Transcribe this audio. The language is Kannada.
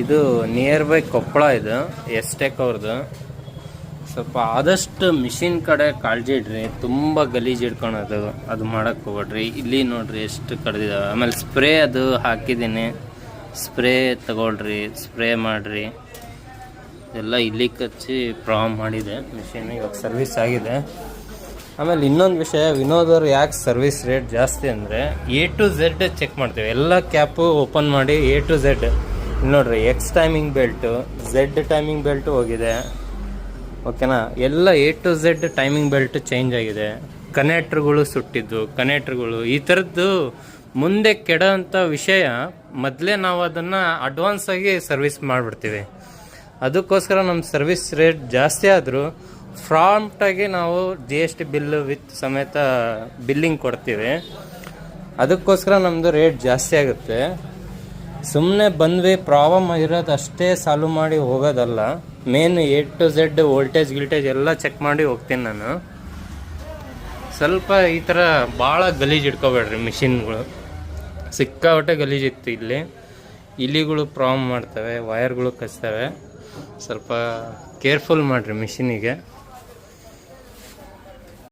ಇದು ನಿಯರ್ ಬೈ ಕೊಪ್ಪಳ, ಇದು ಎಸ್ಟೆಕ್ ಅವ್ರದ್ದು. ಸ್ವಲ್ಪ ಆದಷ್ಟು ಮಿಷಿನ್ ಕಡೆ ಕಾಳಜಿ ಇಡ್ರಿ. ತುಂಬ ಗಲೀಜು ಇಟ್ಕೊಳೋದು ಅದು ಮಾಡೋಕ್ಕೆ ಹೋಗ್ಬೇಡ್ರಿ. ಇಲ್ಲಿ ನೋಡ್ರಿ ಎಷ್ಟು ಕಡ್ದಿದ್ದಾವೆ. ಆಮೇಲೆ ಸ್ಪ್ರೇ ಅದು ಹಾಕಿದ್ದೀನಿ, ಸ್ಪ್ರೇ ತಗೊಳ್ರಿ, ಸ್ಪ್ರೇ ಮಾಡಿರಿ. ಎಲ್ಲ ಇಲ್ಲಿ ಕಚ್ಚಿ ಪ್ರಾಬ್ಲಮ್ ಮಾಡಿದೆ ಮಿಷಿನ್. ಇವಾಗ ಸರ್ವಿಸ್ ಆಗಿದೆ. ಆಮೇಲೆ ಇನ್ನೊಂದು ವಿಷಯ, ವಿನೋದ್ ಅವ್ರು ಯಾಕೆ ಸರ್ವಿಸ್ ರೇಟ್ ಜಾಸ್ತಿ ಅಂದರೆ A to Z ಚೆಕ್ ಮಾಡ್ತೀವಿ. ಎಲ್ಲ ಕ್ಯಾಪು ಓಪನ್ ಮಾಡಿ A to Z ನೋಡ್ರಿ. X timing belt, Z timing belt ಹೋಗಿದೆ, ಓಕೆನಾ. ಎಲ್ಲ A to Z timing belt change ಆಗಿದೆ. ಕನೆಕ್ಟ್ರುಗಳು ಸುಟ್ಟಿದ್ದು, ಕನೆಕ್ಟ್ರುಗಳು ಈ ಥರದ್ದು ಮುಂದೆ ಕೆಡೋಂಥ ವಿಷಯ ಮೊದಲೇ ನಾವು ಅದನ್ನು ಅಡ್ವಾನ್ಸ್ ಆಗಿ ಸರ್ವಿಸ್ ಮಾಡಿಬಿಡ್ತೀವಿ. ಅದಕ್ಕೋಸ್ಕರ ನಮ್ಮ ಸರ್ವಿಸ್ ರೇಟ್ ಜಾಸ್ತಿ ಆದರೂ ಪ್ರಾಂಪ್ಟಾಗಿ ನಾವು GST ಬಿಲ್ಲು ವಿತ್ ಸಮೇತ ಬಿಲ್ಲಿಂಗ್ ಕೊಡ್ತೀವಿ. ಅದಕ್ಕೋಸ್ಕರ ನಮ್ಮದು ರೇಟ್ ಜಾಸ್ತಿ ಆಗುತ್ತೆ. ಸುಮ್ಮನೆ ಬಂದ್ವಿ ಪ್ರಾಬ್ಲಮ್ ಇರೋದು ಅಷ್ಟೇ ಸಾಲ್ವ್ ಮಾಡಿ ಹೋಗೋದಲ್ಲ. Main A to Z voltage ಗಿಲ್ಟೇಜ್ ಎಲ್ಲ ಚೆಕ್ ಮಾಡಿ ಹೋಗ್ತೀನಿ ನಾನು. ಸ್ವಲ್ಪ ಈ ಥರ ಭಾಳ ಗಲೀಜು ಇಟ್ಕೋಬೇಡ್ರಿ ಮಿಷಿನ್ಗಳು. ಸಿಕ್ಕಾಪಟ್ಟೆ ಗಲೀಜಿತ್ತು ಇಲ್ಲಿ. ಇಲಿಗಳು ಪ್ರಾಬ್ಲಮ್ ಮಾಡ್ತವೆ, ವಯರ್ಗಳು ಕಚ್ತವೆ. ಸ್ವಲ್ಪ ಕೇರ್ಫುಲ್ ಮಾಡಿರಿ ಮಿಷಿನಿಗೆ.